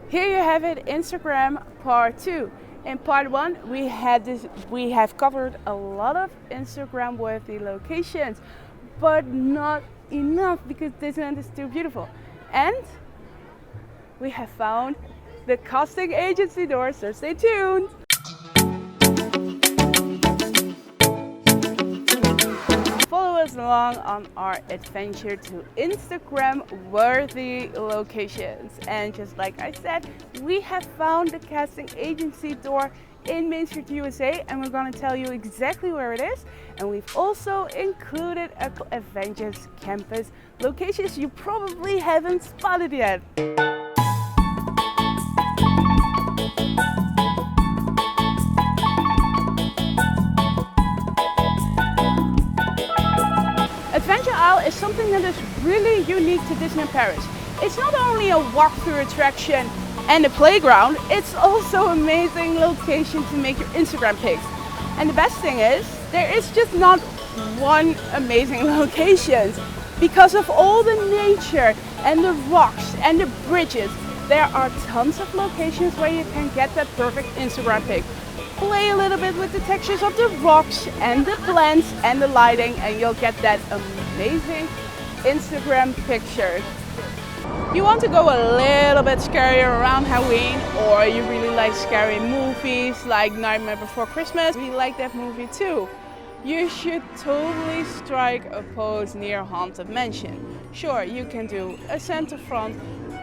Here you have it, Instagram part 2. In part 1 we have covered a lot of Instagram worthy locations, but not enough because Disneyland is too beautiful. And we have found the casting agency door, so stay tuned. Follow us along on our adventure to Instagram worthy locations. And just like I said, we have found the casting agency door in Main Street, USA, and we're going to tell you exactly where it is. And we've also included a Avengers campus locations you probably haven't spotted yet. Adventure Isle is something that is really unique to Disneyland Paris. It's not only a walkthrough attraction and a playground, it's also an amazing location to make your Instagram pics. And the best thing is, there is just not one amazing location. Because of all the nature and the rocks and the bridges, there are tons of locations where you can get that perfect Instagram pic. Play a little bit with the textures of the rocks and the blends and the lighting, and you'll get that amazing Instagram picture. You want to go a little bit scarier around Halloween, or you really like scary movies like Nightmare Before Christmas, we like that movie too. You should totally strike a pose near Haunted Mansion. Sure, you can do a center front,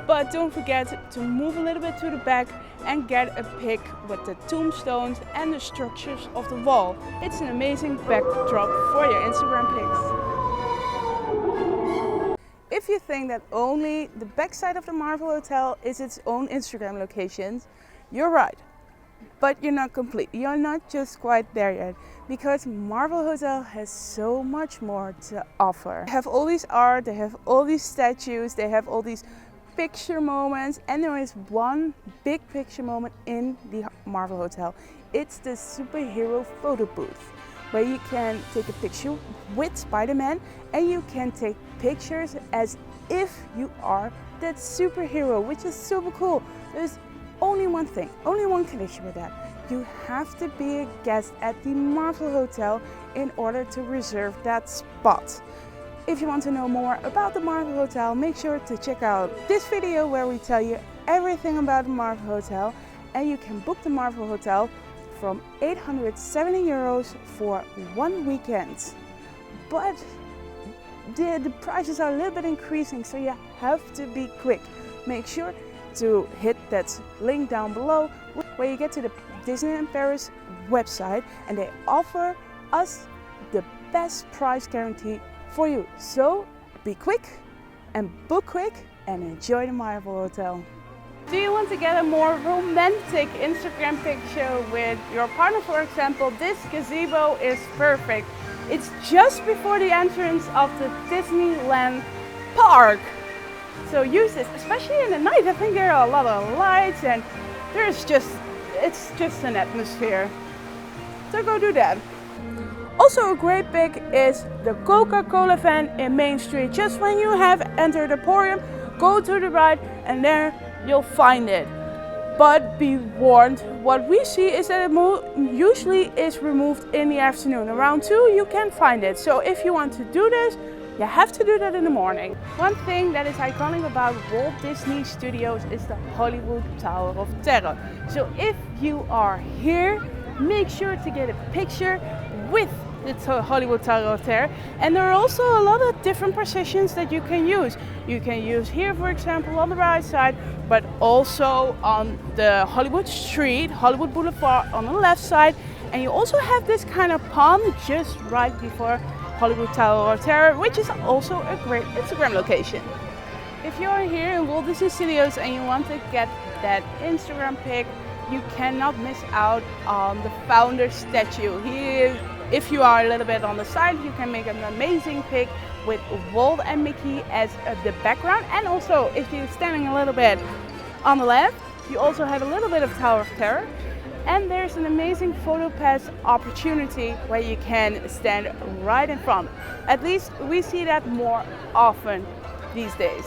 but don't forget to move a little bit to the back and get a pic with the tombstones and the structures of the wall. It's an amazing backdrop for your Instagram pics. If you think that only the backside of the Marvel Hotel is its own Instagram location, you're right. But you're not complete. You're not just quite there yet, because Marvel Hotel has so much more to offer. They have all these art, they have all these statues, they have all these picture moments, and there is one big picture moment in the Marvel Hotel. It's the superhero photo booth, where you can take a picture with Spider-Man and you can take pictures as if you are that superhero, which is super cool. There's only one thing, only one condition with that. You have to be a guest at the Marvel Hotel in order to reserve that spot. If you want to know more about the Marvel Hotel, make sure to check out this video where we tell you everything about the Marvel Hotel, and you can book the Marvel Hotel from 870 euros for 1 weekend. But the prices are a little bit increasing, so you have to be quick. Make sure to hit that link down below where you get to the Disneyland Paris website, and they offer us the best price guarantee for you. So be quick and book quick and enjoy the Marvel Hotel. Do you want to get a more romantic Instagram picture with your partner, for example? This gazebo is perfect. It's just before the entrance of the Disneyland Park. So use this, especially in the night. I think there are a lot of lights and it's just an atmosphere. So go do that. Also a great pick is the Coca-Cola van in Main Street. Just when you have entered the Emporium, go to the right and there you'll find it. But be warned, what we see is that it usually is removed in the afternoon. Around 2 you can find it. So if you want to do this, you have to do that in the morning. One thing that is iconic about Walt Disney Studios is the Hollywood Tower of Terror. So if you are here, make sure to get a picture with the Hollywood Tower of Terror. And there are also a lot of different positions that you can use. You can use here, for example, on the right side, but also on the Hollywood Street, Hollywood Boulevard on the left side. And you also have this kind of pond just right before Hollywood Tower of Terror, which is also a great Instagram location. If you're here in Walt Disney Studios and you want to get that Instagram pic, you cannot miss out on the founder statue. If you are a little bit on the side, you can make an amazing pic with Walt and Mickey as the background. And also, if you're standing a little bit on the left, you also have a little bit of Tower of Terror. And there's an amazing photo pass opportunity where you can stand right in front. At least we see that more often these days.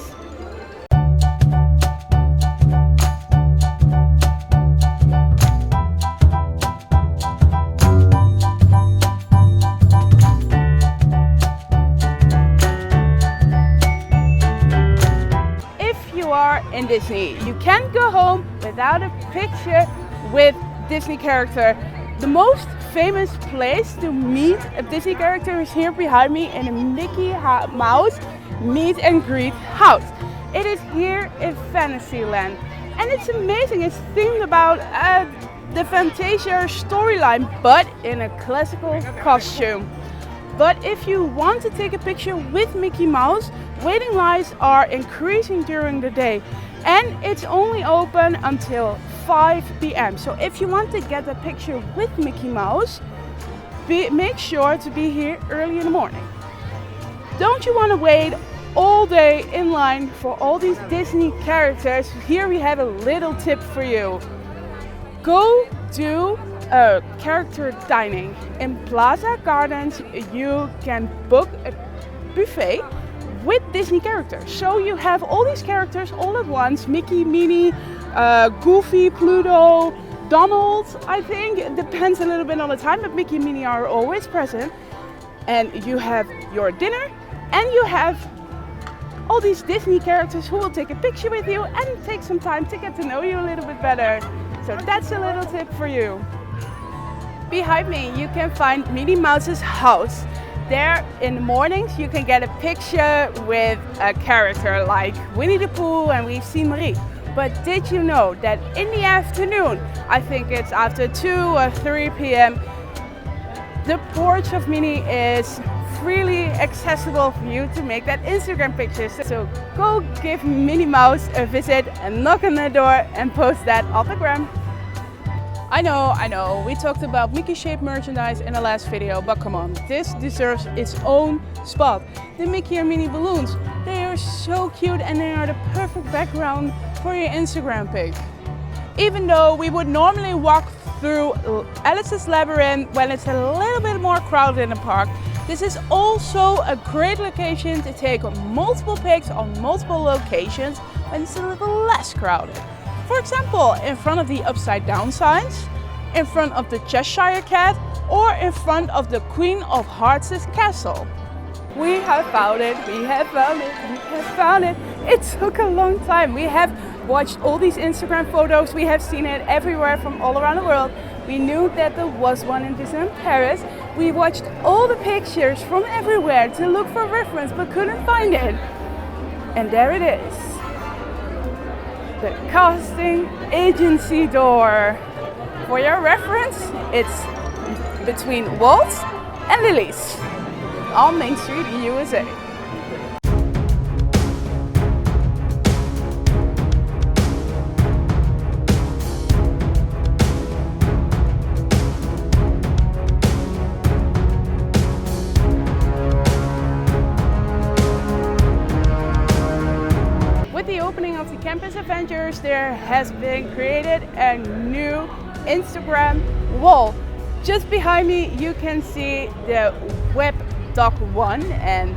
Disney. You can't go home without a picture with Disney character. The most famous place to meet a Disney character is here behind me in a Mickey Mouse meet and greet house. It is here in Fantasyland, and it's amazing. It's themed about the Fantasia storyline, but in a classical costume. But if you want to take a picture with Mickey Mouse, waiting lines are increasing during the day, and it's only open until 5 p.m. So if you want to get a picture with Mickey Mouse, make sure to be here early in the morning. Don't you want to wait all day in line for all these Disney characters? Here we have a little tip for you. Go do character dining. In Plaza Gardens you can book a buffet with Disney characters. So you have all these characters all at once: Mickey, Minnie, Goofy, Pluto, Donald. I think it depends a little bit on the time, but Mickey and Minnie are always present. And you have your dinner, and you have all these Disney characters who will take a picture with you and take some time to get to know you a little bit better. So that's a little tip for you. Behind me you can find Minnie Mouse's house. There in the mornings you can get a picture with a character like Winnie the Pooh, and we've seen Marie. But did you know that in the afternoon, I think it's after 2 or 3 p.m., the porch of Minnie is freely accessible for you to make that Instagram picture. So go give Minnie Mouse a visit and knock on their door and post that on the gram. I know, we talked about Mickey shaped merchandise in the last video, but come on, this deserves its own spot. The Mickey and Minnie balloons, they are so cute and they are the perfect background for your Instagram pic. Even though we would normally walk through Alice's Labyrinth when it's a little bit more crowded in the park, this is also a great location to take multiple pics on multiple locations when it's a little less crowded. For example, in front of the upside down signs, in front of the Cheshire Cat, or in front of the Queen of Hearts' castle. We have found it, we have found it, we have found it. It took a long time. We have watched all these Instagram photos, we have seen it everywhere from all around the world. We knew that there was one in Disneyland Paris. We watched all the pictures from everywhere to look for reference, but couldn't find it. And there it is. The casting agency door. For your reference, it's between Walt and Lily's on Main Street, USA. With the opening of the Campus Avengers, there has been created a new Instagram wall. Just behind me you can see the web dock 1 and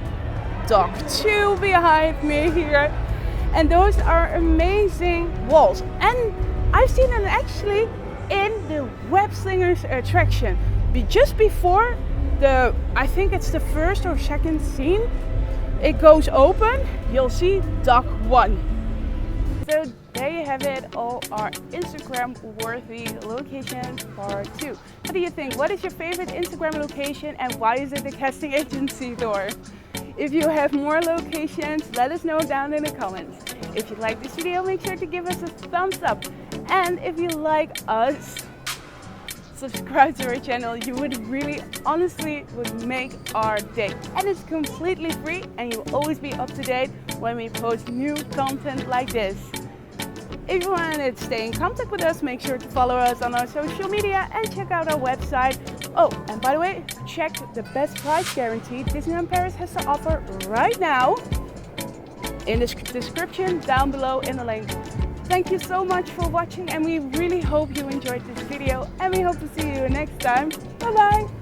dock 2 behind me here, and those are amazing walls, and I've seen them actually in the Web Slingers attraction. Just before the, I think it's the first or second scene, it goes open, you'll see dock 1. So there you have it, all our Instagram worthy locations part 2. What do you think? What is your favorite Instagram location and why is it the casting agency door? If you have more locations, let us know down in the comments. If you like this video, make sure to give us a thumbs up. And if you like us, subscribe to our channel. You would really, honestly, would make our day. And it's completely free and you'll always be up to date when we post new content like this. If you want to stay in contact with us, make sure to follow us on our social media and check out our website. Oh, and by the way, check the best price guarantee Disneyland Paris has to offer right now in the description down below in the link. Thank you so much for watching, and we really hope you enjoyed this video, and we hope to see you next time. Bye bye!